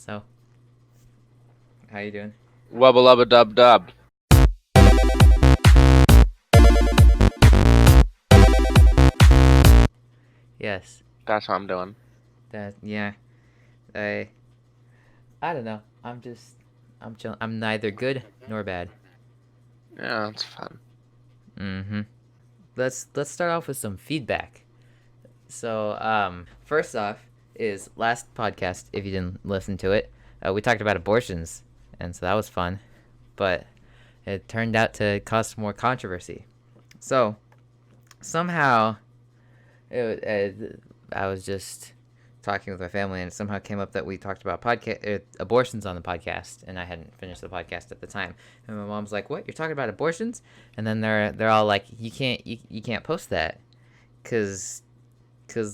So, how you doing? Wubba lubba dub dub. Yes. That's what I'm doing. Yeah. I I don't know. I'm chill. I'm neither good nor bad. Yeah, it's fun. Mm-hmm. Let's start off with some feedback. So, first off is last podcast, if you didn't listen to it, we talked about abortions, and so that was fun, but it turned out to cause more controversy. So, somehow, I was just talking with my family, and it somehow came up that we talked about abortions on the podcast, and I hadn't finished the podcast at the time. And my mom's like, "What? You're talking about abortions?" And then they're all like, "You can't post that, cause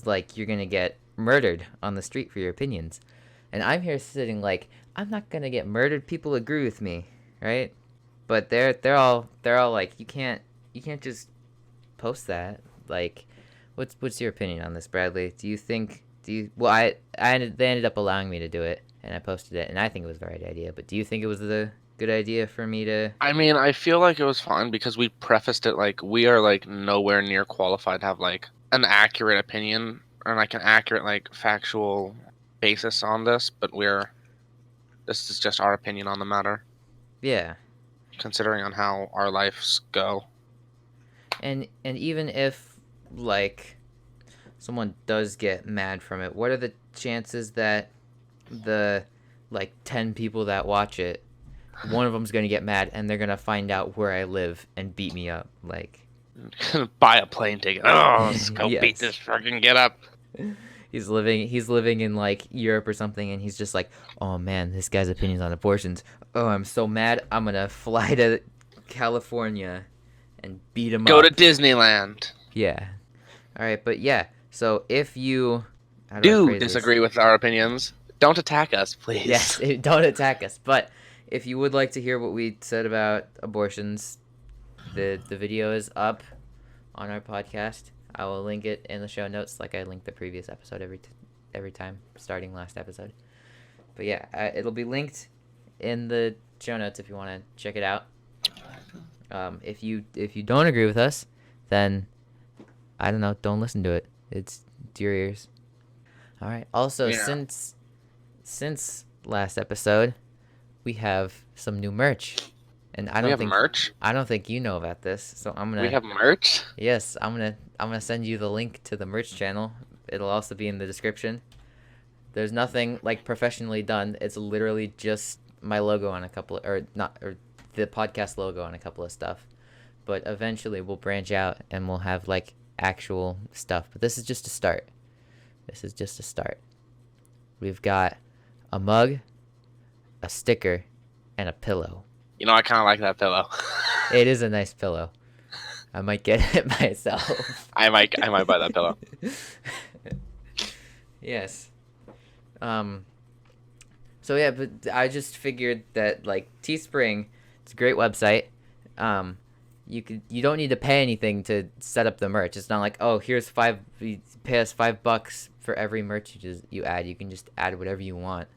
like you're gonna get murdered on the street for your opinions." And I'm here sitting like, I'm not gonna get murdered. People agree with me, right? But they're all like, you can't just post that. Like, what's your opinion on this, Bradley? They ended up allowing me to do it, and I posted it, and I think it was the right idea. But do you think it was the good idea for me to? I mean, I feel like it was fine because we prefaced it like we are like nowhere near qualified to have like an accurate opinion or like an accurate like factual basis on this, but this is just our opinion on the matter, Yeah. considering on how our lives go. And even if like someone does get mad from it, what are the chances that the like 10 people that watch it, one of them's going to get mad and they're going to find out where I live and beat me up? Like, Buy a plane ticket. Oh, let's go Yes. beat this fucking get up. he's living in like Europe or something, and he's just like, "Oh man, this guy's opinions on abortions. Oh, I'm so mad. I'm going to fly to California and beat him Go up." to Disneyland. Yeah. All right, but yeah. So if you how do I Do phrase this? disagree with our opinions. Don't attack us, please. Yes, don't attack us. But if you would like to hear what we said about abortions, the video is up on our podcast. I will link it in the show notes, like I linked the previous episode every time, starting last episode. But yeah, it'll be linked in the show notes if you want to check it out. If you don't agree with us, then I don't know, don't listen to it. It's to your ears. All right. Also, Yeah. since last episode, we have some new merch, and We have merch. I don't think you know about this, so I'm gonna. We have merch. Yes, I'm gonna send you the link to the merch channel. It'll also be in the description. There's nothing like professionally done. It's literally just my logo on a couple or the podcast logo on a couple of stuff. But eventually we'll branch out and we'll have like actual stuff. But this is just a start. We've got a mug, a sticker, and a pillow. You know, I kind of like that pillow. It is a nice pillow. I might get it myself. I might buy that pillow. Yes. So yeah, but I just figured that like Teespring, it's a great website. You don't need to pay anything to set up the merch. It's not like, oh, you pay us $5 for every merch you add. You can just add whatever you want.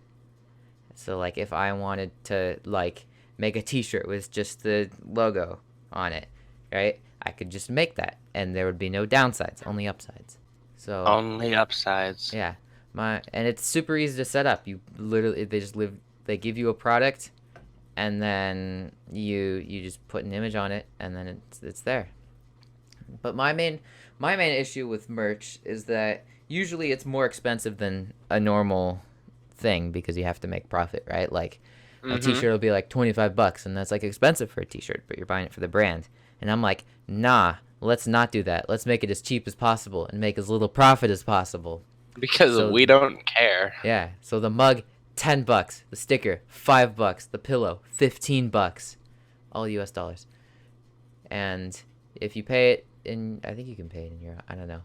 So like if I wanted to like make a t-shirt with just the logo on it, right? I could just make that and there would be no downsides, only upsides. So Only upsides. yeah. And it's super easy to set up. You literally they give you a product and then you just put an image on it and then it's there. But my main issue with merch is that usually it's more expensive than a normal thing because you have to make profit, right? Like a t-shirt will be like $25 and that's like expensive for a t-shirt, but you're buying it for the brand. And I'm like, "Nah, let's not do that. Let's make it as cheap as possible and make as little profit as possible." Because we don't care. Yeah. So the mug, $10. The sticker, $5. The pillow, $15. All US dollars. And if you pay it I think you can pay it in euro. I don't know.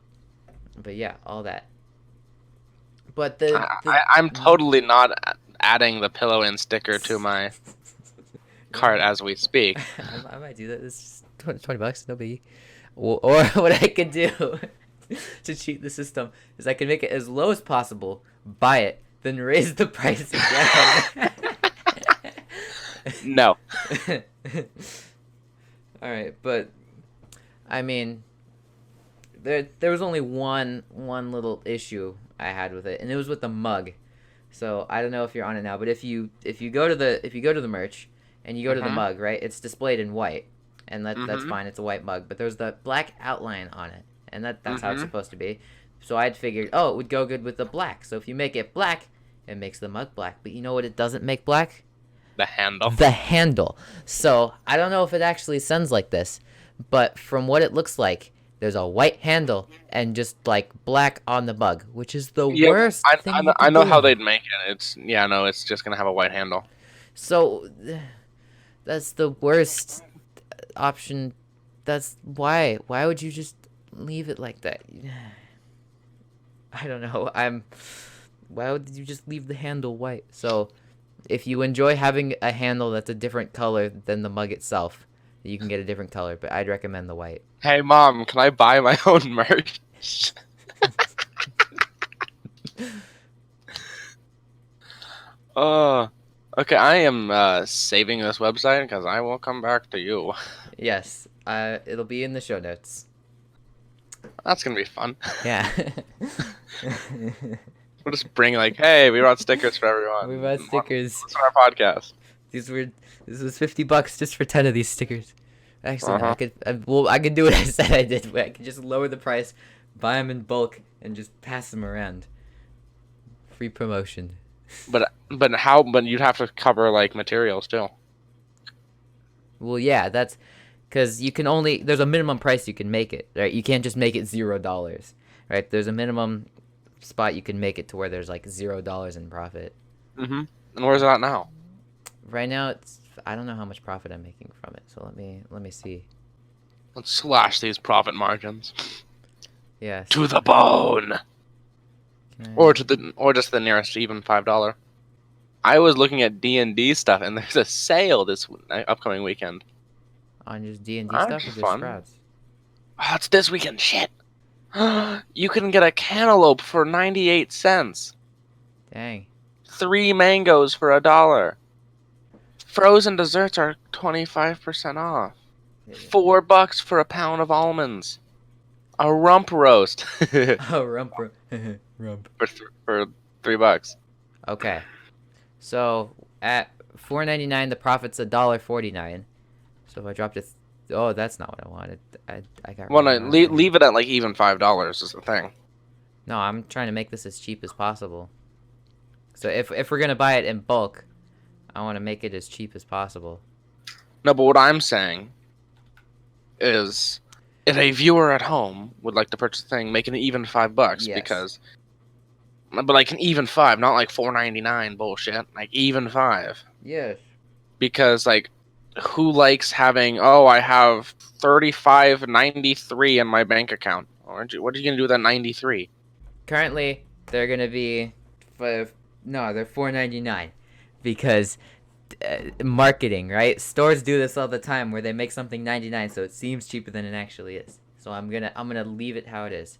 But yeah, all that. But I'm totally not adding the pillow and sticker to my cart as we speak. I might do that. It's just $20. No biggie. Or what I could do to cheat the system is I can make it as low as possible, buy it, then raise the price again. No. All right, but I mean, there was only one little issue I had with it, and it was with the mug. So I don't know if you're on it now, but if you go to the merch and you go to the Mhm. mug, right? It's displayed in white, and that's Mhm. fine. It's a white mug, but there's the black outline on it, and that's how it's Mhm. supposed to be. So I'd figured, oh, it would go good with the black. So if you make it black, it makes the mug black. But you know what? It doesn't make black. The handle. The handle. So I don't know if it actually sends like this, but from what it looks like, there's a white handle and just like black on the mug, which is the Yeah, worst thing you I could know how do. they'd make it. No, it's just gonna have a white handle. So that's the worst option. That's why. Why would you just leave it like that? I don't know. Why would you just leave the handle white? So if you enjoy having a handle that's a different color than the mug itself, you can get a different color, but I'd recommend the white. Hey, Mom, can I buy my own merch? Uh, okay, I am saving this website because I will come back to you. Yes, it'll be in the show notes. That's gonna be fun. Yeah. We'll just bring like, hey, we brought stickers for We everyone. bought stickers. Listen to our podcast. These were this was $50 just for 10 of these stickers. Actually, no, Uh-huh. I could do what I said I did. I could just lower the price, buy them in bulk, and just pass them around. Free promotion. But you'd have to cover like materials too. Well, yeah, that's because you can only there's a minimum price you can make it, right? You can't just make it $0, right? There's a minimum spot you can make it to where there's like $0 in profit. Mm-hmm. And where's it at now? Right now, I don't know how much profit I'm making from it, so let me see. Let's slash these profit margins Yes. to the bone, Can or just the nearest even $5. I was looking at D&D stuff, and there's a sale this upcoming weekend. on just D&D That's stuff or just fun. Sprouts? Oh, it's this weekend. Shit. You can get a cantaloupe for 98 cents. Dang. 3 mangoes for $1. Frozen desserts are 25% off. $4 for a pound of almonds. A rump roast Oh, rump. Rump. for $3. Okay. So at $4.99, the profit's $1.49. So if I dropped it, oh, that's not what I wanted. I got Well, really no, wrong there. leave it at like even $5 is the thing. No, I'm trying to make this as cheap as possible. So if we're gonna buy it in bulk, I want to make it as cheap as possible. No, but what I'm saying is, if a viewer at home would like to purchase the thing, make it an even $5 Yes. but like an even five, not like $4.99 bullshit. Like even $5, Yes. because like, who likes having? Oh, I have 35.93 in my bank account. What are you gonna do with that 93? Currently, they're gonna be, no, they're $4.99, because marketing, right? Stores do this all the time where they make something 99 so it seems cheaper than it actually is. So I'm gonna leave it how it is,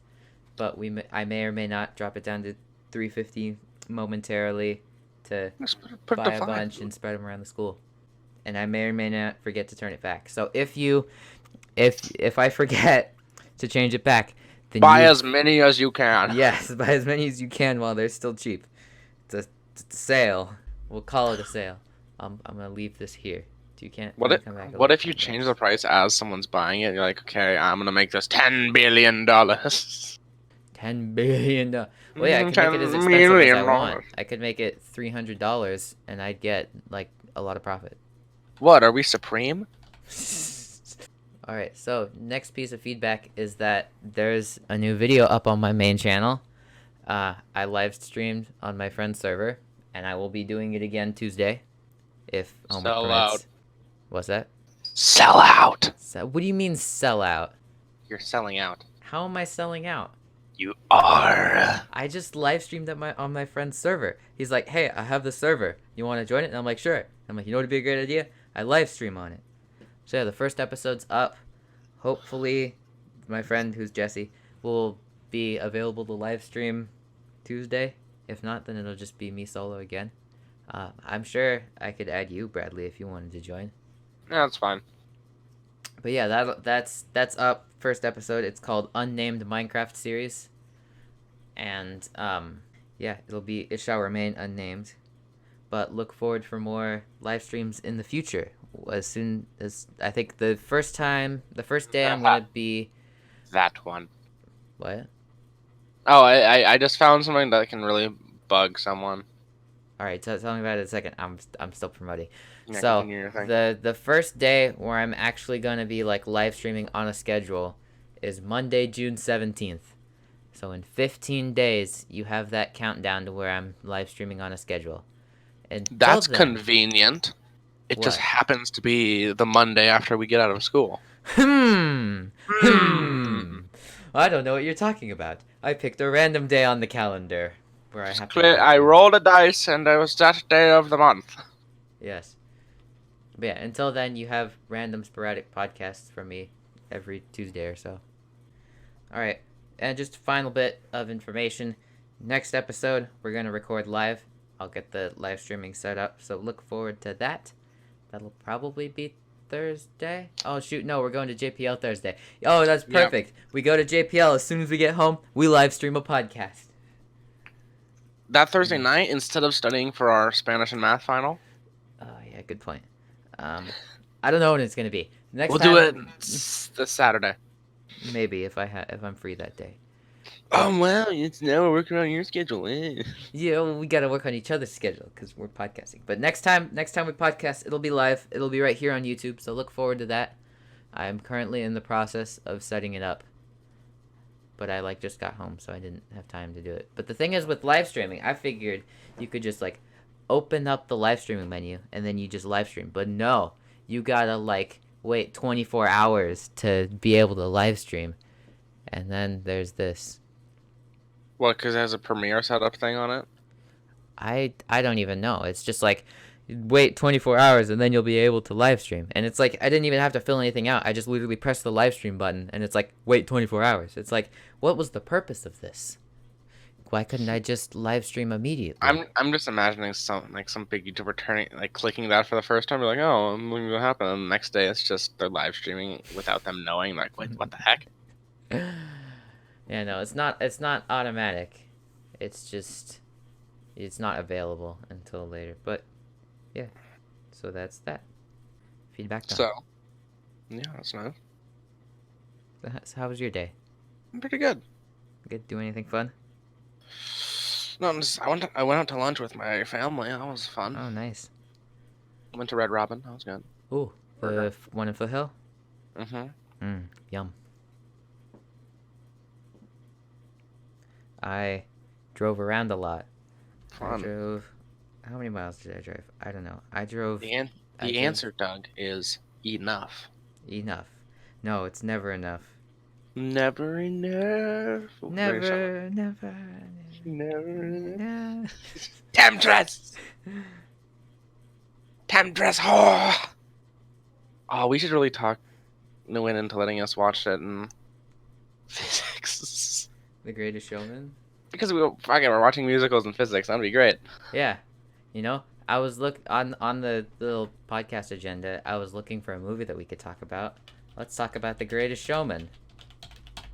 but I may or may not drop it down to 350 momentarily to Just put it buy to a 5. bunch and spread them around the school, and I may or may not forget to turn it back. So if I forget to change it back, then Buy as many as you can. yes, buy as many as you can while they're still cheap. It's a sale. We'll call it a sale. I'm gonna leave this here. You can't come back. What if you change the price as someone's buying it? You're like, okay, I'm gonna make this $10 billion. $10 billion? Well, yeah, I could make it as $10 expensive as I million. want. I could make it $300, and I'd get like a lot of profit. What, are we supreme? All right. So next piece of feedback is that there's a new video up on my main channel. I live streamed on my friend's server, and I will be doing it again Tuesday, if homework Sell permits. out. What's that? Sell out. What do you mean sell out? You're selling out. How am I selling out? You are. I just live streamed on my friend's server. He's like, "Hey, I have the server. You want to join it?" And I'm like, "Sure." I'm like, "You know what'd be a great idea? I live stream on it." So yeah, the first episode's up. Hopefully, my friend who's Jesse will be available to live stream Tuesday. If not, then it'll just be me solo again. I'm sure I could add you, Bradley, if you wanted to join. Yeah, that's fine. But yeah, that's up. First episode. It's called Unnamed Minecraft Series, and yeah, it shall remain unnamed. But look forward for more live streams in the future. As soon as I think the first day I'm gonna be That one. what? Oh, I just found something that can really bug someone. All right, tell me about it in a second. I'm still promoting. Yeah, So continue your thing. the first day where I'm actually gonna be like live streaming on a schedule is Monday, June 17th. So in 15 days, you have that countdown to where I'm live streaming on a schedule. Until That's then, convenient. It just what? happens to be the Monday after we get out of school. Hmm. Hmm. I don't know what you're talking about. I picked a random day on the calendar where I happen to I be. rolled a dice and it was that day of the month. Yes. But yeah, until then, you have random sporadic podcasts from me every Tuesday or so. All right. And just a final bit of information. Next episode, we're going to record live. I'll get the live streaming set up, so look forward to that. That'll probably be Thursday. Oh, shoot. No, we're going to JPL Thursday. Oh, that's perfect. Yep. We go to JPL. As soon as we get home, we live stream a podcast. That Thursday night, instead of studying for our Spanish and math final? Oh, yeah, good point. I don't know when it's going to be. We'll do it this Saturday. Maybe if I'm free that day. Oh, well, it's now we're working on your schedule. Yeah, we got to work on each other's schedule because we're podcasting. But next time we podcast, it'll be live. It'll be right here on YouTube, so look forward to that. I'm currently in the process of setting it up. But I just got home, so I didn't have time to do it. But the thing is with live streaming, I figured you could just open up the live streaming menu and then you just live stream. But no, you got to wait 24 hours to be able to live stream. And then there's this. What, because it has a Premiere setup thing on it? I don't even know. It's just wait 24 hours and then you'll be able to live stream. And it's I didn't even have to fill anything out. I just literally pressed the live stream button and it's wait 24 hours. It's what was the purpose of this? Why couldn't I just live stream immediately? I'm just imagining some big YouTuber turning clicking that for the first time. You're oh, what happened? And the next day it's just they're live streaming without them knowing. Wait, what the heck? Yeah, no, it's not automatic. It's just it's not available until later. But yeah, so that's that. Feedback done. So yeah, that's nice. So how was your day? Pretty good. Good. Do anything fun? No, I went out to lunch with my family. That was fun. Oh, nice. Went to Red Robin. That was good. Ooh, the one in Foothill? Mm-hmm. Yum. I drove around a lot. Fun. How many miles did I drive? I don't know. I drove... The answer, Doug, is enough. Enough. No, it's never enough. Never enough. Never enough. Temptress! Temptress whore! Oh, we should really talk Nguyen into letting us watch it in physics. The Greatest Showman? Because we're watching musicals in physics. That'd be great. Yeah. I was on the little podcast agenda, I was looking for a movie that we could talk about. Let's talk about The Greatest Showman.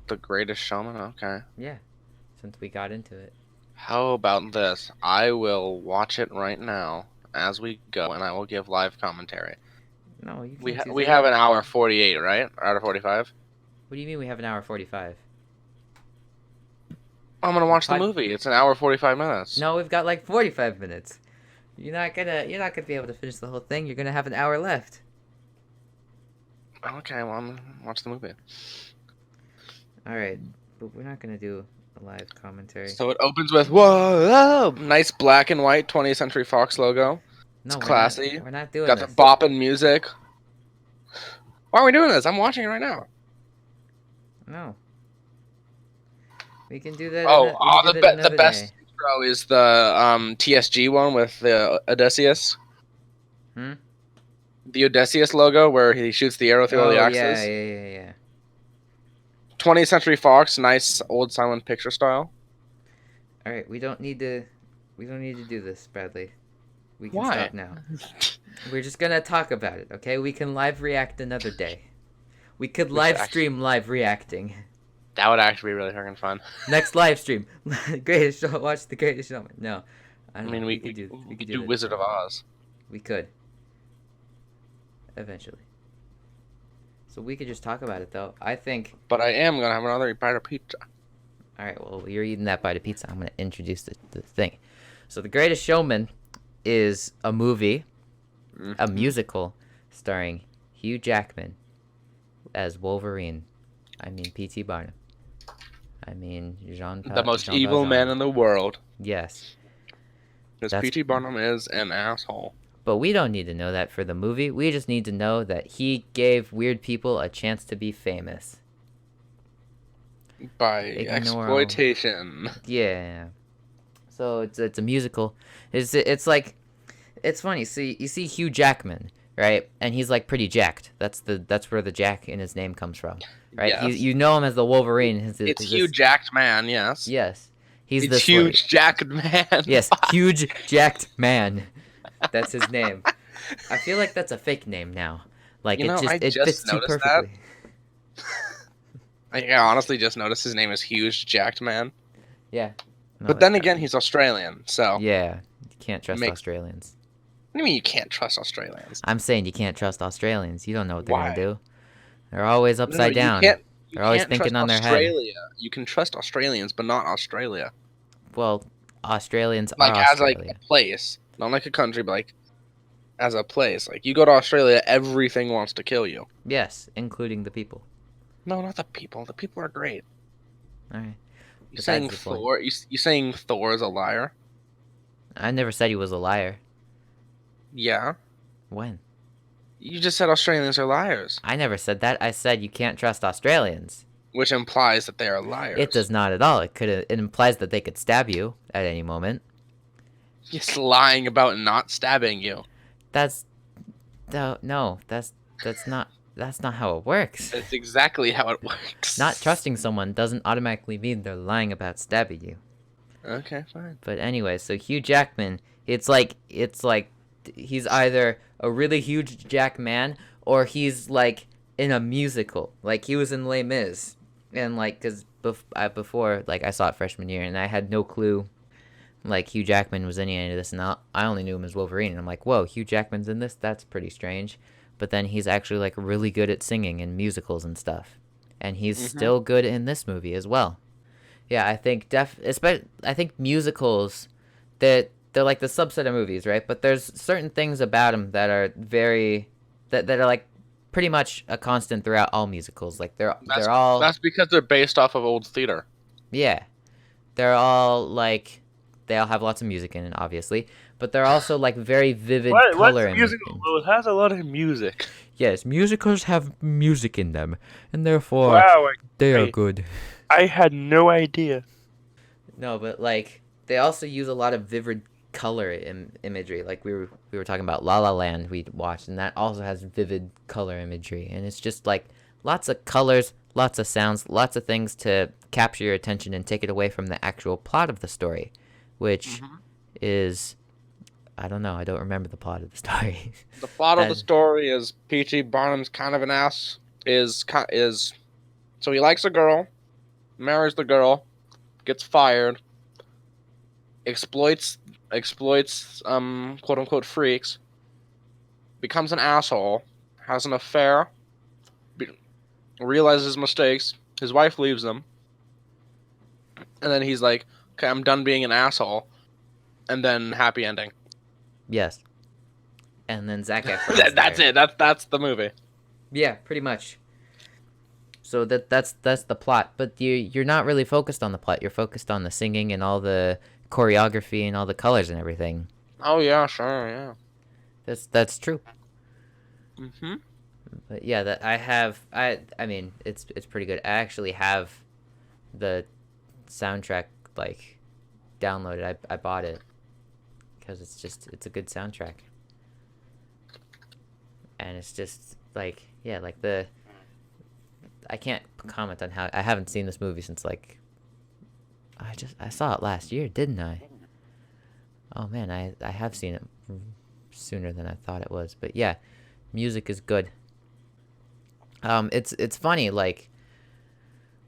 The Greatest Showman? Okay. Yeah. Since we got into it. How about this? I will watch it right now as we go, and I will give live commentary. No, you can't we have an hour 48, right? Or out of 45? What do you mean we have an hour 45? I'm gonna watch the movie. It's an hour 45 minutes. No, we've got 45 minutes. You're not gonna be able to finish the whole thing. You're gonna have an hour left. Okay, well, I'm gonna watch the movie. Alright, but we're not gonna do a live commentary. So it opens with, whoa, nice black and white 20th Century Fox logo. It's classy. We're not doing Got this. the bopping music. Why are we doing this? I'm watching it right now. No. We can do that. The best intro is the TSG one with the Odysseus. The Odysseus logo where he shoots the arrow through all the axes. Yeah. 20th Century Fox, nice old silent picture style. Alright, we don't need to We don't need to do this, Bradley. We can Why? stop now. We're just gonna talk about it, okay? We can live react another day. We could We should live actually. stream live reacting. That would actually be really freaking fun. Next live stream, Greatest Show. Watch the Greatest Showman. No, I I don't know. mean, We could do. we We could could do do that. Wizard of Oz. We could. Eventually. So we could just talk about it, though. I think. But I am gonna have another bite of pizza. All right. Well, you're eating that bite of pizza. I'm gonna introduce the thing. So the Greatest Showman is a movie, a musical, starring Hugh Jackman as Wolverine. I mean P.T. Barnum. I mean The most evil man in the world. Yes. Because That's- P.T. Barnum is an asshole. But we don't need to know that for the movie. We just need to know that he gave weird people a chance to be famous. By Ignore exploitation. Yeah. So it's a musical. It's like it's funny. So you see Hugh Jackman, right? And he's like pretty jacked. That's where the Jack in his name comes from, right? Yes. You know him as the Wolverine. It's huge jacked man, yes. Yes. He's It's this huge like, jacked man. yes, huge jacked man. That's his name. I feel like that's a fake name now. Like it just fits too noticed perfectly. I honestly just noticed his name is huge jacked man. Yeah. No, But then again, he's Australian, so. yeah, you can't trust Make- Australians. What do you mean you can't trust Australians? I'm saying you can't trust Australians. You don't know what they're Why? gonna do. They're always upside No, down. You They're always can't thinking trust on their head. Australia. You can trust Australians, but not Australia. Well, Australians Like are as like Australia. a place, not like a country, but like as a place. Like you go to Australia, everything wants to kill you. Yes, including the people. No, not the people. The people are great. All right. You Besides saying the point. Thor? You saying Thor is a liar? I never said he was a liar. Yeah. When? You just said Australians are liars, I never said that. I said you can't trust Australians. which implies that they are liars. It does not at all. It implies that they could stab you at any moment. Just lying about not stabbing you. That's no. That's not how it works. That's exactly how it works. Not trusting someone doesn't automatically mean they're lying about stabbing you. Okay, fine. But anyway, so Hugh Jackman, it's like he's either a really huge Jack man or he's like in a musical. Like he was in Les Mis, and like because before like I saw it freshman year and I had no clue like Hugh Jackman was in any of this, and I only knew him as Wolverine. And I'm like, whoa, Hugh Jackman's in this? That's pretty strange. But then he's actually like really good at singing in musicals and stuff, and he's still good in this movie as well. Yeah, I think I think musicals, they're like the subset of movies, right? But there's certain things about them that are that are like pretty much a constant throughout all musicals. Like they're all That's because they're based off of old theater. yeah, they're all like they all have lots of music in it, obviously, but they're also like very vivid color. It has a lot of music. Yes, musicals have music in them, and therefore Wow, they are great. good. I had no idea. No, but like they also use a lot of vivid color imagery. Like we were talking about La La Land we watched, and that also has vivid color imagery, and it's just like lots of colors, lots of sounds, lots of things to capture your attention and take it away from the actual plot of the story, which is I don't know. I don't remember the plot of the story. The plot of the That- story is P.T. Barnum's kind of an ass. So he likes a girl, marries the girl, gets fired, exploits quote unquote freaks, becomes an asshole, has an affair, realizes his mistakes. His wife leaves him, and then he's like, "Okay, I'm done being an asshole," and then happy ending. Yes. And then Zac Efron. That's it. That's the movie. Yeah, pretty much. So that's the plot, but you're not really focused on the plot. You're focused on the singing and all the choreography and all the colors and everything. Oh yeah, sure, yeah. That's true. Mm-hmm. But yeah, that I mean, it's pretty good. I actually have the soundtrack like downloaded. I bought it because it's a good soundtrack. And it's just like yeah, like I can't comment on how I haven't seen this movie since like I saw it last year, didn't I? Oh man, I have seen it sooner than I thought it was. But yeah, music is good. It's funny, like,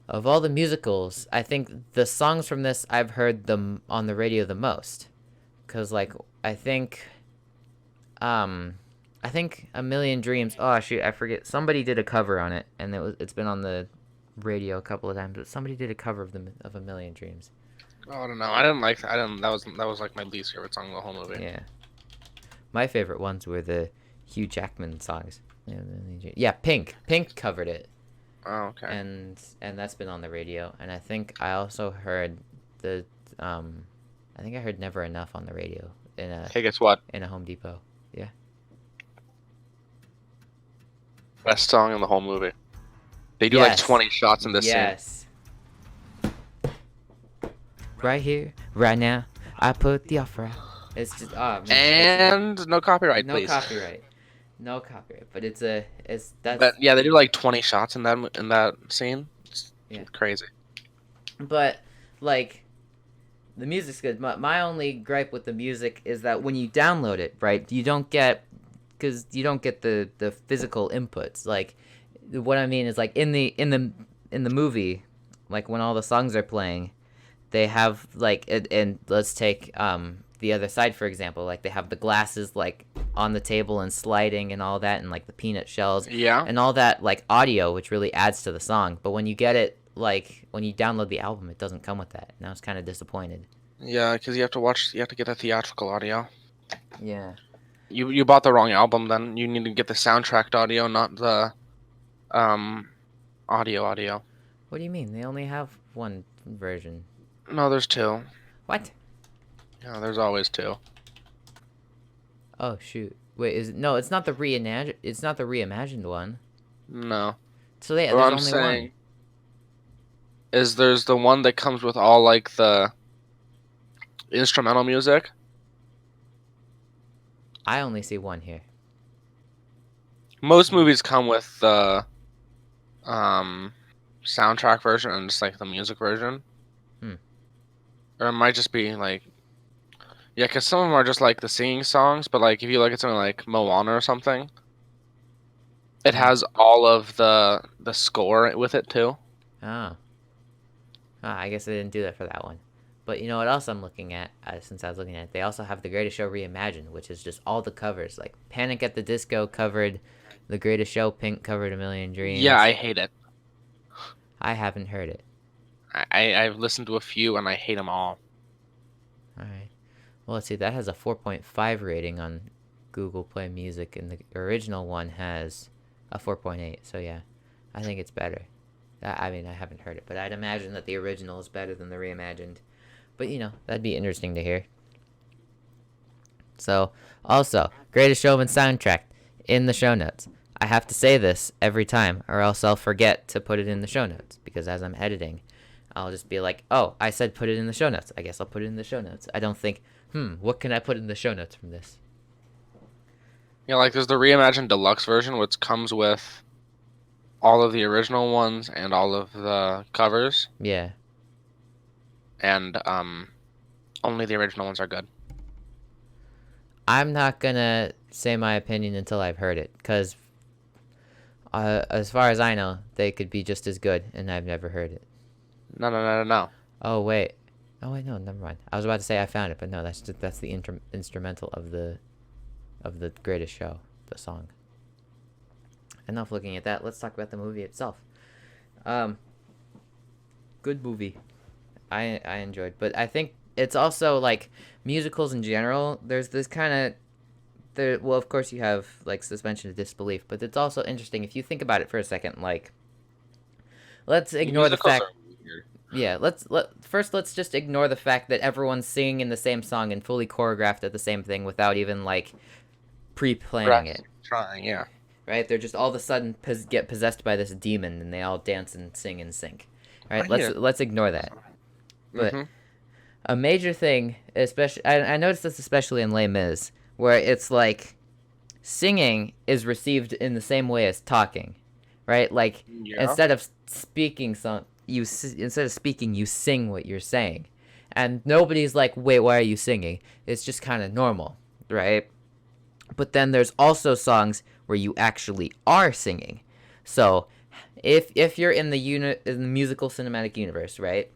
of all the musicals, I think the songs from this I've heard them on the radio the most. Cause like I think um I think A Million Dreams. Oh shoot, I forget. Somebody did a cover on it, and it's been on the radio a couple of times. But somebody did a cover of A Million Dreams. Oh, I don't know. I didn't like. I didn't. That was like my least favorite song in the whole movie. Yeah, my favorite ones were the Hugh Jackman songs. Yeah, Pink. Pink covered it, Oh, okay. and that's been on the radio. And I think I also heard the I think I heard Never Enough on the radio Hey, guess what? in a Home Depot. Yeah. Best song in the whole movie. They do like Yes. 20 shots in this scene. Yes. Right here, right now, I put the offer out. It's just And no copyright, no please. copyright, no copyright. But that's But yeah, they do like 20 shots in that scene. It's Yeah. crazy. But like the music's good. My only gripe with the music is that when you download it, right, you don't get the physical inputs. Like what I mean is like in the movie, like when all the songs are playing, they have like and let's take the other side for example, like they have the glasses like on the table and sliding and all that, and like the peanut shells Yeah. and all that like audio, which really adds to the song. But when you get it, like when you download the album, it doesn't come with that, and I was kind of disappointed. Yeah, because you have to get the theatrical audio. Yeah. You bought the wrong album then. You need to get the soundtracked audio, not the audio. What do you mean? They only have one version. No, there's two. What? Yeah, there's always two. Oh shoot. Wait, is it? No, it's not the reimagined. It's not the reimagined one. No. So there's What I'm only saying one. is there's the one that comes with all like the instrumental music. I only see one here. Most movies come with the soundtrack version and just like the music version. Hmm. Or it might just be like, yeah, because some of them are just like the singing songs, but like if you look at something like Moana or something, it has all of the score with it too. Oh. I guess I didn't do that for that one. But you know what else I'm looking at? Since I was looking at it, they also have The Greatest Show Reimagined, which is just all the covers. Like Panic at the Disco covered The Greatest Show, Pink covered A Million Dreams. Yeah, I hate it. I haven't heard it. I've listened to a few and I hate them all. All right. Well, let's see. That has a 4.5 rating on Google Play Music, and the original one has a 4.8. So yeah, I think it's better. I mean, I haven't heard it, but I'd imagine that the original is better than the reimagined. But you know, that'd be interesting to hear. So, also, Greatest Showman soundtrack in the show notes. I have to say this every time, or else I'll forget to put it in the show notes, because as I'm editing, I'll just be like, oh, I said put it in the show notes. I guess I'll put it in the show notes. I don't think, what can I put in the show notes from this? Yeah, like there's the reimagined deluxe version, which comes with all of the original ones and all of the covers, Yeah. and only the original ones are good. I'm not gonna say my opinion until I've heard it, because as far as I know, they could be just as good, and I've never heard it. No. Oh wait, no, never mind. I was about to say I found it, but no, that's the instrumental of the Greatest Show, the song. Enough looking at that. Let's talk about the movie itself. Good movie. I enjoyed, but I think it's also like musicals in general. There's this kind of well, of course you have like suspension of disbelief, but it's also interesting if you think about it for a second. Like, let's ignore the Musicals fact. are weird. Yeah, let's just ignore the fact that everyone's singing in the same song and fully choreographed at the same thing without even like pre-planning it. Trying, yeah. Right? They're just all of a sudden get possessed by this demon, and they all dance and sing in sync. Right? Let's ignore that. But a major thing, especially I noticed this especially in Les Mis, where it's like singing is received in the same way as talking, right? Like Yeah. instead of speaking, you sing what you're saying, And nobody's like, wait, why are you singing? It's just kind of normal, right? But then there's also songs where you actually are singing. So if you're in the musical cinematic universe, right?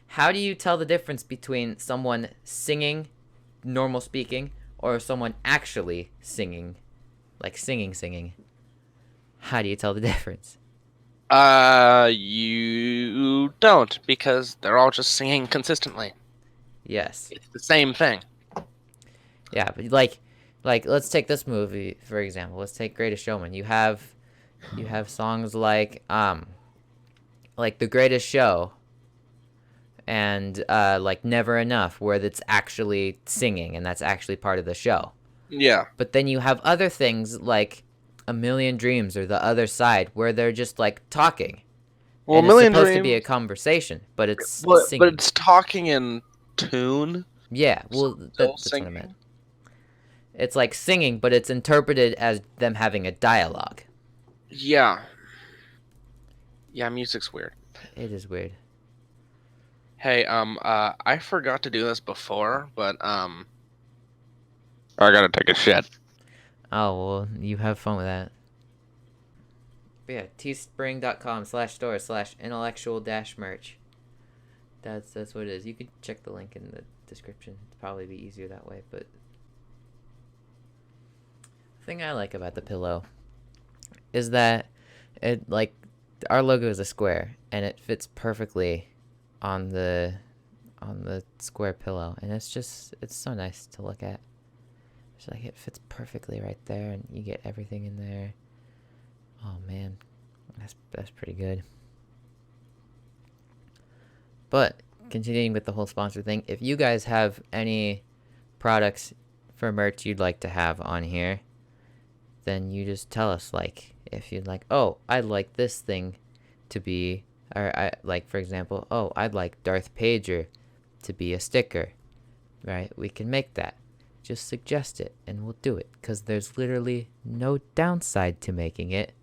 How do you tell the difference between someone singing, normal speaking, or someone actually singing, like singing? How do you tell the difference? You don't, because they're all just singing consistently. Yes. It's the same thing. Yeah, but like let's take this movie for example. Let's take Greatest Showman. You have songs like The Greatest Show and like Never Enough where that's actually singing and that's actually part of the show. Yeah. But then you have other things like A Million Dreams or The Other Side where they're just like talking. Well, And it's Million supposed to be a Dreams, conversation, but it's but singing. it's talking in tune, Yeah, so well it's still that's what I meant. singing. It's like singing, but it's interpreted as them having a dialogue. Yeah. Yeah, music's weird. It is weird. Hey, I forgot to do this before, but I gotta take a shit. Oh, well, you have fun with that. But yeah, teespring.com/store/intellectual-merch. That's what it is. You could check the link in the description. It'd probably be easier that way, but the thing I like about the pillow is that it like our logo is a square and it fits perfectly on the square pillow and it's so nice to look at. It's like it fits perfectly right there and you get everything in there. Oh man, that's pretty good. But continuing with the whole sponsor thing, if you guys have any products for merch you'd like to have on here, then you just tell us. Like if you'd like, oh, I'd like this thing to be, or I like for example, oh, I'd like Darth Pager to be a sticker, right? We can make that. Just suggest it and we'll do it because there's literally no downside to making it.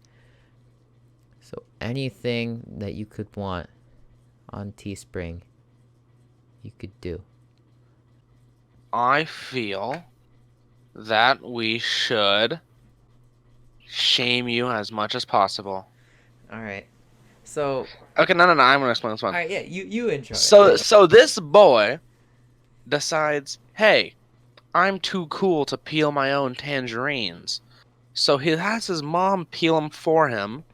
So anything that you could want on Teespring, you could do. I feel that we should shame you as much as possible. All right. So, Okay, no, I'm gonna explain this all one. right, yeah, you intro it. So this boy decides, hey, I'm too cool to peel my own tangerines. So he has his mom peel them for him,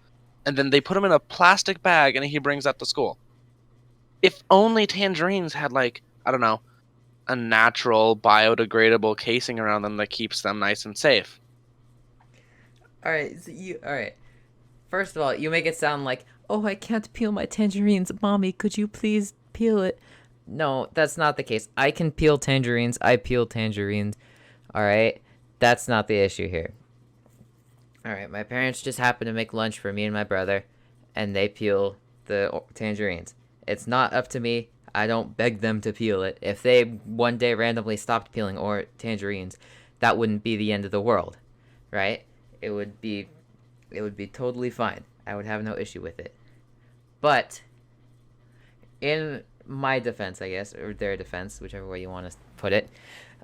and then they put them in a plastic bag, and he brings that to school. If only tangerines had, like, I don't know, a natural biodegradable casing around them that keeps them nice and safe. All right, all right. First of all, you make it sound like, oh, I can't peel my tangerines, mommy. Could you please peel it? No, that's not the case. I can peel tangerines. I peel tangerines. All right, that's not the issue here. All right, my parents just happen to make lunch for me and my brother, and they peel the tangerines. It's not up to me. I don't beg them to peel it. If they one day randomly stopped peeling or tangerines, that wouldn't be the end of the world, right? It would be totally fine. I would have no issue with it. But in my defense, I guess, or their defense, whichever way you want to put it,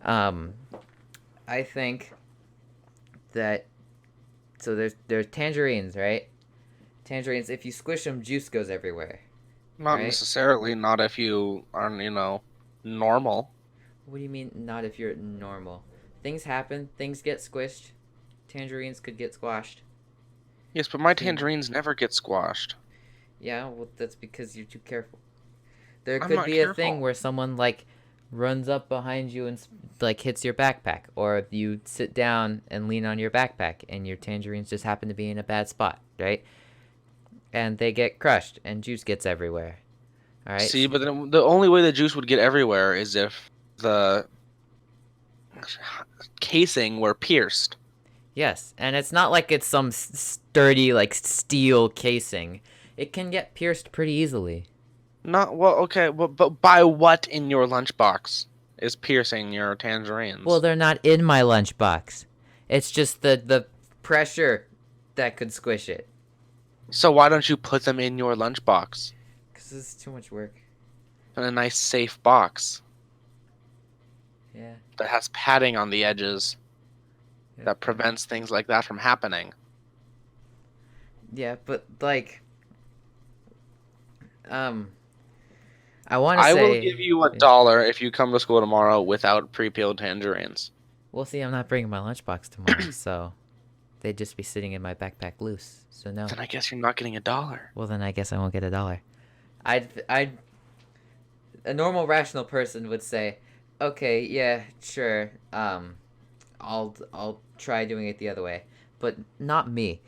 I think that so there's tangerines, right? Tangerines, if you squish them, juice goes everywhere. Not Right. necessarily, not if you are, normal. What do you mean not if you're normal? Things happen, things get squished. Tangerines could get squashed. Yes, but my tangerines never get squashed. Yeah, well that's because you're too careful. There I'm could not be a thing careful. where someone like runs up behind you and like hits your backpack, or you sit down and lean on your backpack and your tangerines just happen to be in a bad spot, right? And they get crushed and juice gets everywhere. All right. See, but then the only way the juice would get everywhere is if the casing were pierced. Yes, and it's not like it's some sturdy like steel casing. It can get pierced pretty easily. Not well, okay, but by what in your lunchbox is piercing your tangerines? Well, they're not in my lunchbox. It's just the pressure that could squish it. So why don't you put them in your lunchbox? Cause it's too much work. in a nice safe box Yeah. that has padding on the edges Yeah. that prevents things like that from happening. Yeah, but like, I want to I will say. give you $1 if you come to school tomorrow without pre-peeled tangerines. Well, see, I'm not bringing my lunchbox tomorrow, so they'd just be sitting in my backpack loose. So no. Then I guess you're not getting $1. Well, then I guess I won't get $1. I'd. A normal, rational person would say, okay, yeah, sure. I'll try doing it the other way, but not me.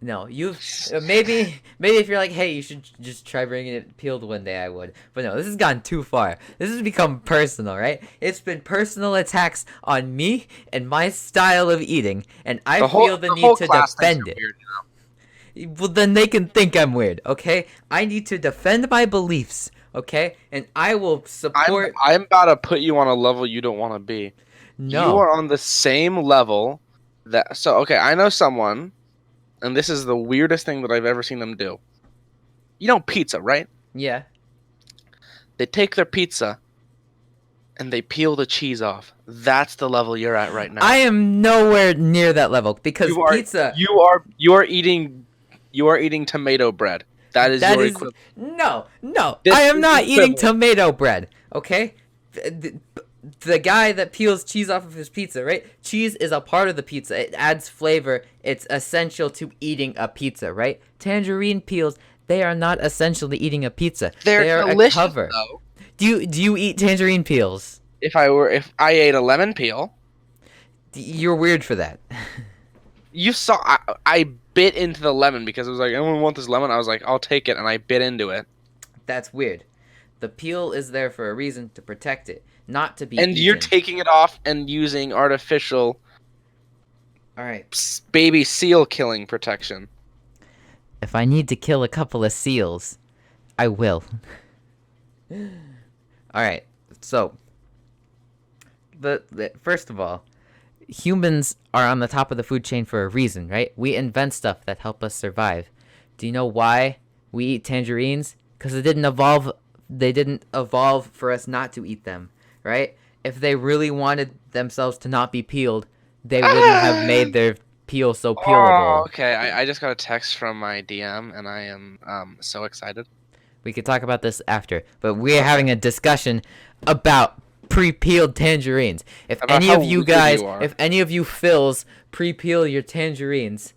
No, maybe if you're like, hey, you should just try bringing it peeled one day, I would. But no, this has gone too far. This has become personal, right? It's been personal attacks on me and my style of eating, and I feel the need to defend it. Weird, Well, then they can think I'm weird, okay? I need to defend my beliefs, okay? And I will support. I'm about to put you on a level you don't want to be. No. You are on the same level that. So okay, I know someone, and this is the weirdest thing that I've ever seen them do. You know pizza, right? Yeah. They take their pizza and they peel the cheese off. That's the level you're at right now. I am nowhere near that level because pizza. You are eating tomato bread. That is your equivalent. No. This I am is not eating equivalent. tomato bread, okay? The guy that peels cheese off of his pizza, right? Cheese is a part of the pizza. It adds flavor. It's essential to eating a pizza, right? Tangerine peels, they are not essential to eating a pizza. They are delicious, a cover. though. Do you eat tangerine peels? If I ate a lemon peel, You're weird for that. you saw I bit into the lemon because it was like, anyone want this lemon? I was like, I'll take it, and I bit into it. That's weird. The peel is there for a reason, to protect it, not to be And eaten. you're taking it off and using artificial All right. baby seal killing protection. If I need to kill a couple of seals, I will. All right. So, first of all, humans are on the top of the food chain for a reason, right? We invent stuff that help us survive. Do you know why we eat tangerines? Because they didn't evolve for us not to eat them, right? If they really wanted themselves to not be peeled, they wouldn't have made their peel so peelable. Oh, okay. I just got a text from my DM, and I am so excited. We could talk about this after, but we're having a discussion about pre-peeled tangerines. If About any how of you weird guys, you are. if any of you fills pre-peel your tangerines,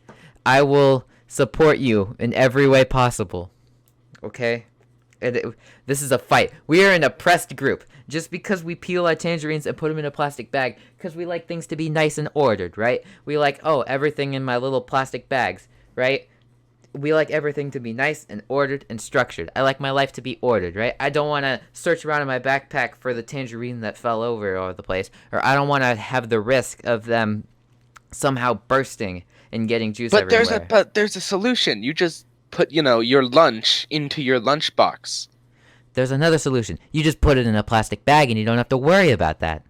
I will support you in every way possible. Okay? This is a fight. We are an oppressed group. Just because we peel our tangerines and put them in a plastic bag, because we like things to be nice and ordered, right? We like, everything in my little plastic bags, right? We like everything to be nice and ordered and structured. I like my life to be ordered, right? I don't want to search around in my backpack for the tangerine that fell over all over the place, or I don't want to have the risk of them somehow bursting and getting juice everywhere. But there's a solution. You just put, your lunch into your lunchbox. There's another solution. You just put it in a plastic bag and you don't have to worry about that.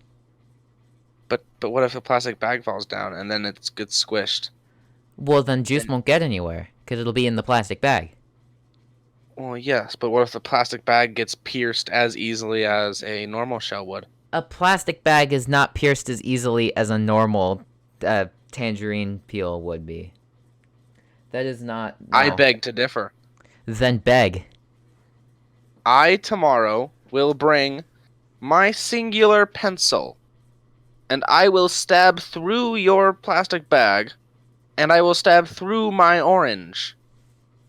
But what if the plastic bag falls down and then it gets squished? Well, then juice won't get anywhere because it'll be in the plastic bag. Well, yes, but what if the plastic bag gets pierced as easily as a normal shell would? A plastic bag is not pierced as easily as a normal tangerine peel would be. That is not. No. I beg to differ. Then beg. I tomorrow will bring my singular pencil, and I will stab through your plastic bag, and I will stab through my orange,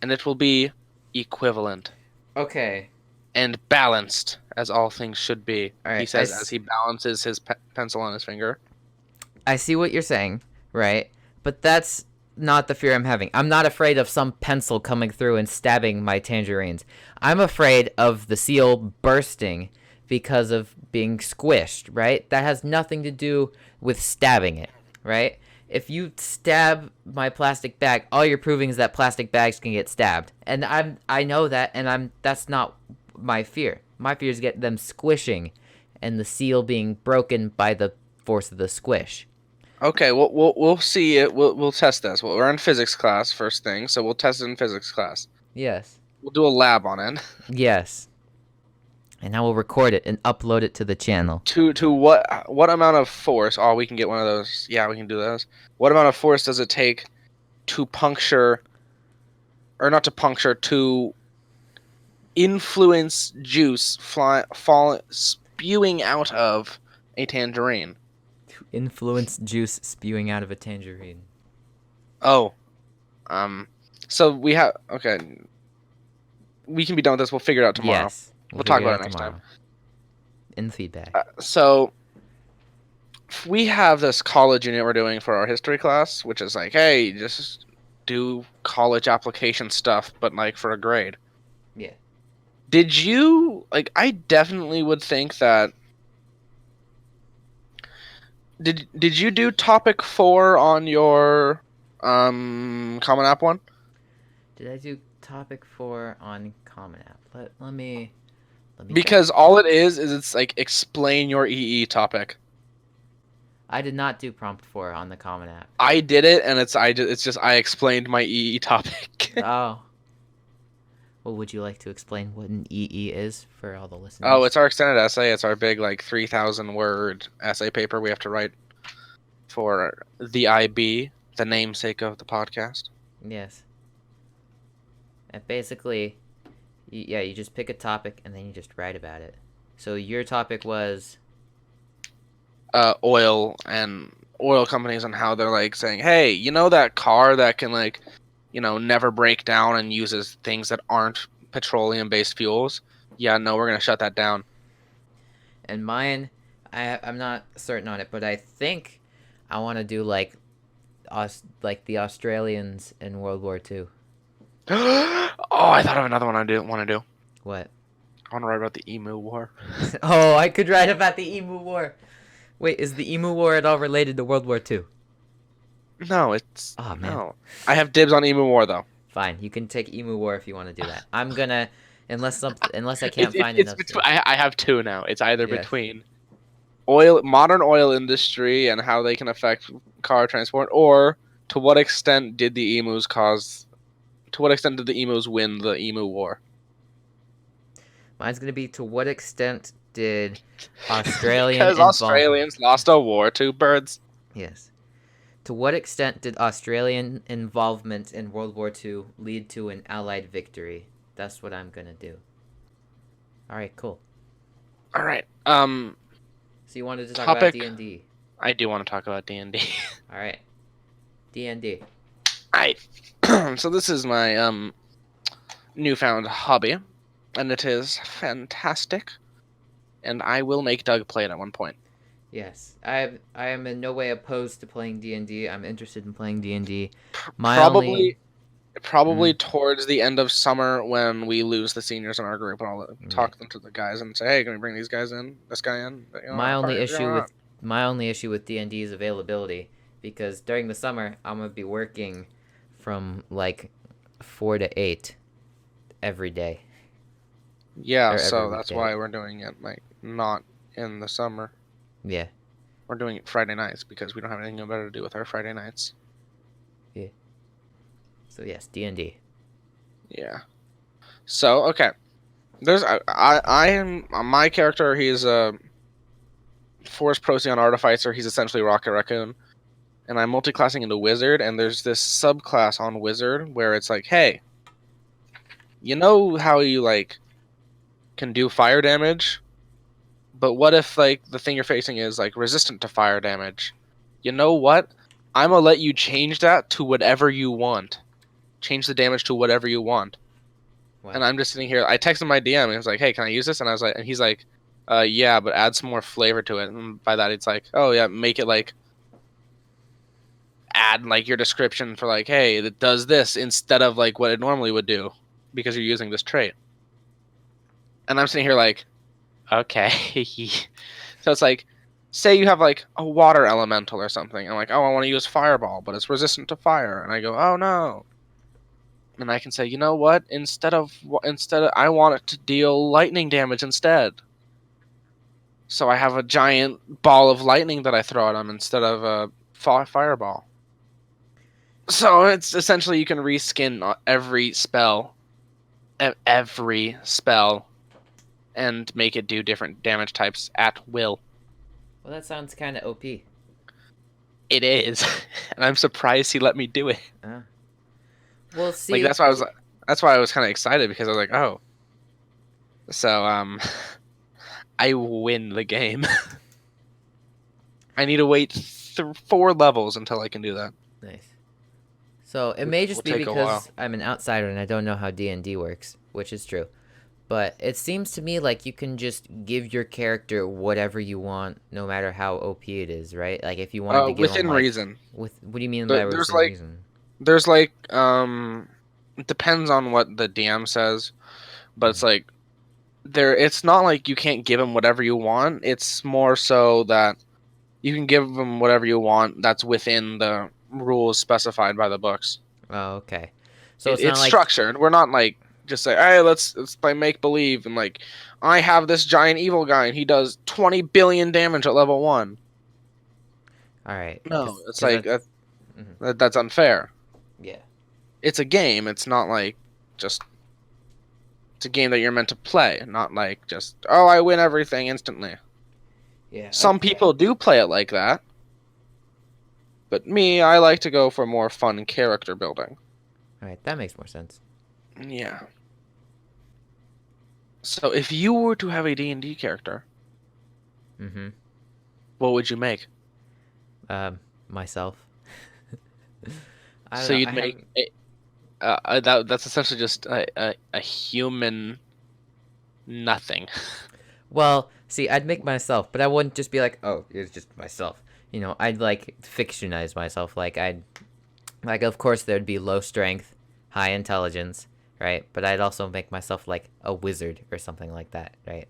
and it will be equivalent. Okay. And balanced, as all things should be. All right, he says as he balances his pencil on his finger. I see what you're saying, right? But that's not the fear I'm having. I'm not afraid of some pencil coming through and stabbing my tangerines. I'm afraid of the seal bursting because of being squished, right? That has nothing to do with stabbing it, right? If you stab my plastic bag, all you're proving is that plastic bags can get stabbed. And I know that, and that's not my fear. My fear is get them squishing and the seal being broken by the force of the squish. Okay, we'll see it. We'll test this. We're in physics class first thing, so we'll test it in physics class. Yes. We'll do a lab on it. Yes. And I will record it and upload it to the channel. To what amount of force? Oh, we can get one of those. Yeah, we can do those. What amount of force does it take to puncture, or not to puncture, to influence juice spewing out of a tangerine? To influence juice spewing out of a tangerine. Oh, so we have okay. We can be done with this. We'll figure it out tomorrow. Yes. We'll talk figure about out it next time. tomorrow. In the feedback. So we have this college unit we're doing for our history class, which is like, hey, just do college application stuff, but like for a grade. Yeah. Did you like? I definitely would think that. Did you do topic 4 on your Common App one? Did I do topic 4 on Common App? Let me check. Because all it is it's like explain your EE topic. I did not do prompt 4 on the Common App. I did it, and it's just I explained my EE topic. Oh. Well, would you like to explain what an EE is for all the listeners? Oh, it's our extended essay. It's our big, like, 3,000 word essay paper we have to write for the IB, the namesake of the podcast. Yes. And basically, you just pick a topic and then you just write about it. So your topic was Oil and oil companies and how they're, like, saying, hey, you know that car that can, like, never break down and uses things that aren't petroleum-based fuels? Yeah, no, we're going to shut that down. And mine, I'm not certain on it, but I think I want to do like the Australians in World War II. Oh, I thought of another one I didn't want to do. What? I want to write about the Emu War. Oh, I could write about the Emu War. Wait, is the Emu War at all related to World War II? No, it's... Oh, man. No. I have dibs on Emu War, though. Fine, you can take Emu War if you want to do that. I'm gonna... Unless I can't find enough stuff. I have two now. It's either Yes. between modern oil industry and how they can affect car transport, or to what extent did the emus win the Emu War? Mine's gonna be, to what extent did Australian Because Australians lost a war to birds. Yes. To what extent did Australian involvement in World War II lead to an Allied victory? That's what I'm gonna do. Alright, cool. Alright. So you wanted to talk about D&D. I do want to talk about D&D. Alright. D&D. Alright. So this is my newfound hobby, and it is fantastic. And I will make Doug play it at one point. Yes. I am in no way opposed to playing D&D. I'm interested in playing D&D. Probably towards the end of summer when we lose the seniors in our group, and I'll talk them to the guys and say, "Hey, can we bring these guys in? This guy in?" My only issue with D&D is availability, because during the summer I'm gonna be working from like 4 to 8 every day. Yeah, so that's why we're doing it like not in the summer. Yeah. We're doing it Friday nights because we don't have anything better to do with our Friday nights. Yeah. So yes, D&D. Yeah. So okay, I am my character. He's a Forest Procyon Artificer. He's essentially Rocket Raccoon, and I'm multi-classing into Wizard. And there's this subclass on Wizard where it's like, hey, you know how you like can do fire damage, but what if like the thing you're facing is like resistant to fire damage? You know what? I'm gonna let you change that to whatever you want. Change the damage to whatever you want. Wow. And I'm just sitting here. I texted my DM and he was like, "Hey, can I use this?" And I was like, and he's like, "Yeah, but add some more flavor to it." And by that, it's like, "Oh yeah, make it like add like your description for like, hey, it does this instead of like what it normally would do because you're using this trait." And I'm sitting here like, okay. So it's like, say you have like a water elemental or something. I'm like, oh, I want to use fireball, but it's resistant to fire. And I go, oh no. And I can say, you know what? Instead of I want it to deal lightning damage instead. So I have a giant ball of lightning that I throw at them instead of a fireball. So it's essentially you can reskin every spell and make it do different damage types at will. Well, that sounds kind of OP. It is, and I'm surprised he let me do it. Well, Like see, that's why I was kind of excited because I was like, oh, so I win the game. I need to wait 4 levels until I can do that. nice. So it Which may will just be take a while. because I'm an outsider and I don't know how D&D works, which is true. But it seems to me like you can just give your character whatever you want, no matter how OP it is, right? Like if you wanted to give them Within reason. what do you mean by There's within like reason? there's like it depends on what the DM says, but it's like it's not like you can't give him whatever you want. It's more so that you can give him whatever you want that's within the rules specified by the books. Oh, okay. So it's It's not like structured. We're not like just say, hey, let's play make believe and like I have this giant evil guy and he does 20 billion damage at level 1. all right. No, it's 'Cause like mhm. that's unfair. Yeah. It's a game. It's not like just it's a game that you're meant to play, not like just oh I win everything instantly. Yeah. Some Okay. people do play it like that, but me, I like to go for more fun character building. All right, that makes more sense. Yeah. So if you were to have a D&D character, Mm-hmm. what would you make? Myself. I don't So know. you'd I make haven't. that's essentially just a human nothing. Well, see, I'd make myself, but I wouldn't just be like, oh, it's just myself. I'd like fictionize myself. Like, of course, there'd be low strength, high intelligence, right? But I'd also make myself like a wizard or something like that, right?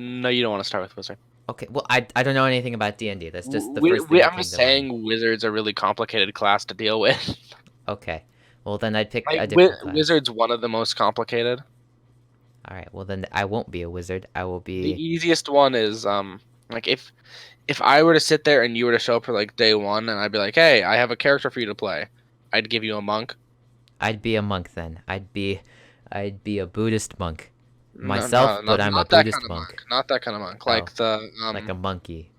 No, you don't want to start with wizard. Okay, well, I don't know anything about D&D. That's just the first thing that I'm came just to mind. saying wizards are really complicated class to deal with. Okay, well then I'd pick Like a different class. wizard's one of the most complicated. All right, well then I won't be a wizard. I will The be. easiest one is like if I were to sit there and you were to show up for like day 1 and I'd be like, "Hey, I have a character for you to play." I'd give you a monk. I'd be a monk then. I'd be a Buddhist monk. No, Myself, no, no, but I'm a not that kind Buddhist of monk. monk. Not that kind of monk. Oh, Like the like a monkey.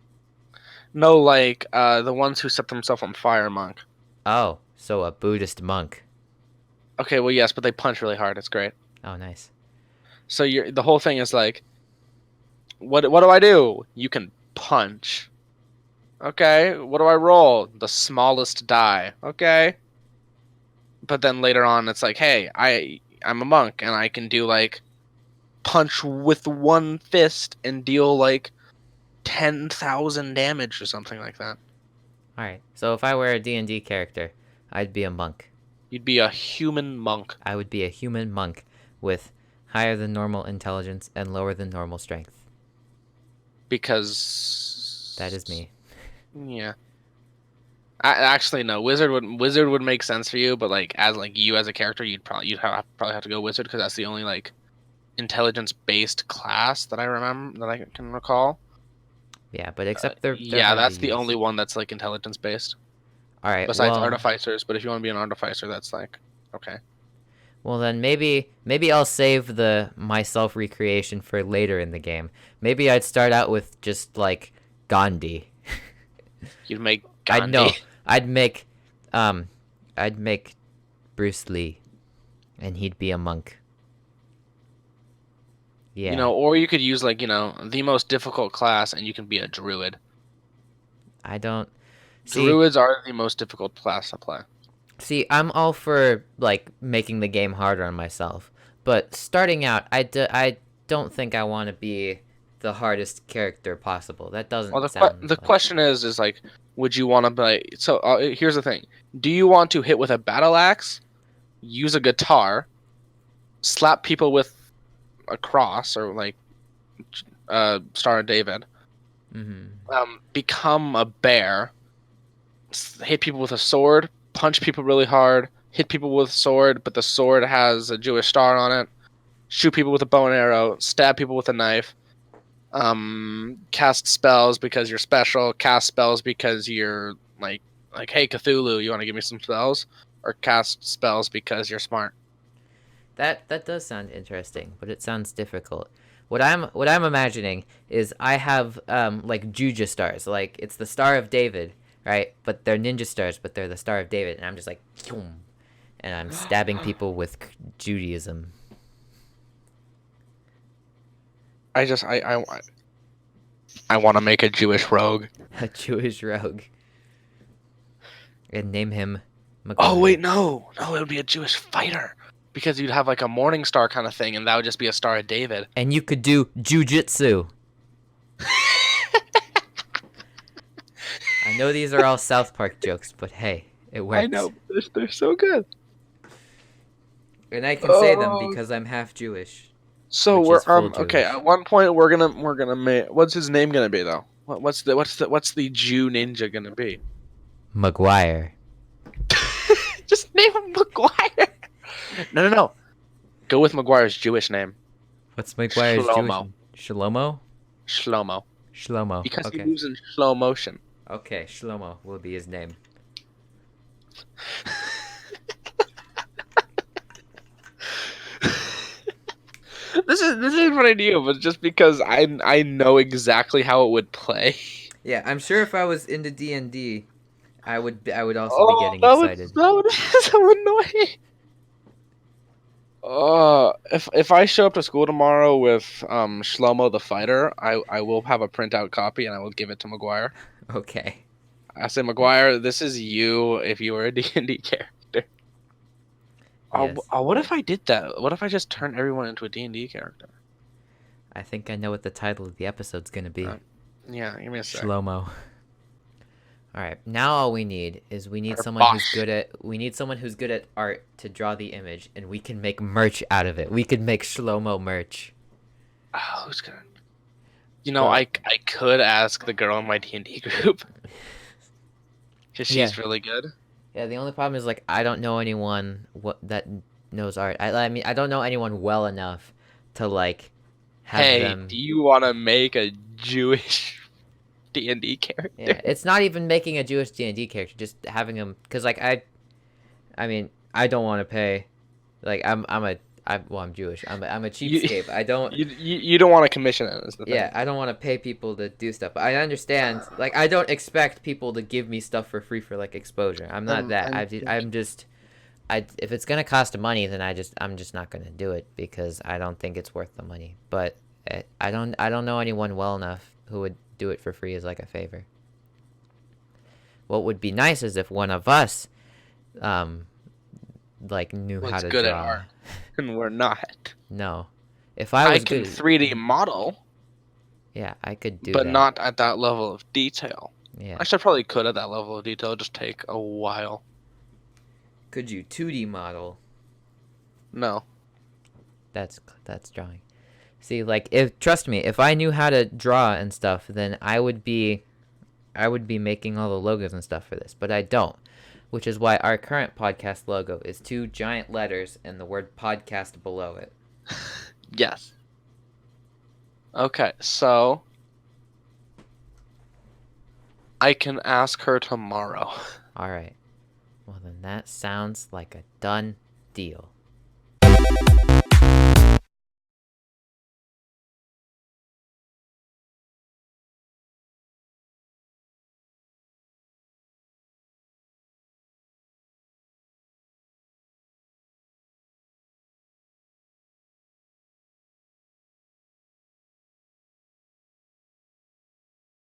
no, like the ones who set themselves on fire monk. Oh, so a Buddhist monk. Okay, well yes, but they punch really hard. It's great. Oh, nice. So the whole thing is like, what do I do? You can punch. Okay, what do I roll? The smallest die. Okay. But then later on it's like, hey, I'm a monk and I can do like punch with one fist and deal like 10,000 damage or something like that. All right. So if I were a D&D character, I'd be a monk. You'd be a human monk. I would be a human monk with higher than normal intelligence and lower than normal strength. Because That is me. yeah. Actually, no. Wizard would make sense for you, but like you as a character, probably have to go wizard because that's the only like intelligence based class that I remember that I can recall. Yeah, but except they're Yeah, hard to that's the use. only one that's like intelligence based All right. besides Well, artificers. But if you want to be an artificer, that's like okay. well then maybe I'll save the myself recreation for later in the game. Maybe I'd start out with just like Gandhi. You'd make I'd Gandhi. know. I'd make um I'd make Bruce Lee and he'd be a monk. Yeah. Or you could use like the most difficult class, and you can be a druid. I don't see Druids are the most difficult class to play. see I'm all for like making the game harder on myself. But starting out, I don't think I want to be the hardest character possible. That Well, doesn't the sound the like question is like, would you want to play? So here's the thing: do you want to hit with a battle axe, use a guitar, slap people with a cross or like Star of David, Mhm. become a bear, hit people with a sword, punch people really hard, hit people with a sword, but the sword has a Jewish star on it, shoot people with a bow and arrow, stab people with a knife, cast spells because you're special, cast spells because you're like hey Cthulhu, you want to give me some spells, or cast spells because you're smart. That does sound interesting, but it sounds difficult. what I'm imagining is I have like Juja stars, like it's the Star of David, right? But they're ninja stars, but they're the Star of David, and I'm just like, "Phew," and I'm stabbing people with Judaism. I want to make a Jewish rogue. A Jewish rogue, and name him Oh Maguire. wait, no, it would be a Jewish fighter because you'd have like a Morning Star kind of thing, and that would just be a Star of David. And you could do jujitsu. I know these are all South Park jokes, but hey, it works. I know, they're so good. And I can say them because I'm half Jewish. So Which we're is full okay. Jewish. At one point, we're gonna make. What's his name gonna be though? What's the Jew ninja gonna be? Maguire. Just name him Maguire. No. Go with Maguire's Jewish name. What's Maguire's Schlomo. Jewish? Shlomo? Shlomo. Shlomo. Because he Okay. moves in slow motion. Okay, Shlomo will be his name. This is what I do, but just because I know exactly how it would play. Yeah, I'm sure if I was into D&D, I would also be getting that excited. would be so annoying. If I show up to school tomorrow with Schlomo the fighter, I will have a printout copy and I will give it to Maguire. Okay. I say, Maguire, this is you if you were a D&D character. Yes. What if I did that? What if I just turned everyone into a D&D character? I think I know what the title of the episode's gonna be. Yeah, give me a sec. Shlomo. All right. Now all we need is Or someone who's Bosch. good at art to draw the image, and we can make merch out of it. We could make Shlomo merch. Oh, who's gonna? You know, Well- I could ask the girl in my D&D group because she's Yeah. really good. Yeah. The only problem is like I don't know anyone that knows art. I mean I don't know anyone well enough to like have Hey, them. do you want to make a Jewish D&D character? Yeah, it's not even making a Jewish D&D character, just having them, because like I mean, I don't want to pay, like I'm Jewish. I'm a cheapskate. I don't. You don't want to commission it, is the thing. Yeah, I don't want to pay people to do stuff. I understand. Like I don't expect people to give me stuff for free for like exposure. I'm not that. I'm just. If it's gonna cost money, then I'm just not gonna do it because I don't think it's worth the money. But I don't know anyone well enough who would do it for free as like a favor. What would be nice is if one of us, like knew how Was to good at draw. art. And we're not. No, if I I was can good, 3D model, yeah, I could do but that. not at that level of detail. Yeah, Actually, I probably could at that level of detail. Just take a while. could you 2D model? No. That's drawing. See, like trust me, if I knew how to draw and stuff, then I would be making all the logos and stuff for this, but I don't. Which is why our current podcast logo is 2 giant letters and the word podcast below it. Yes. Okay, so I can ask her tomorrow. All right. Well, then that sounds like a done deal.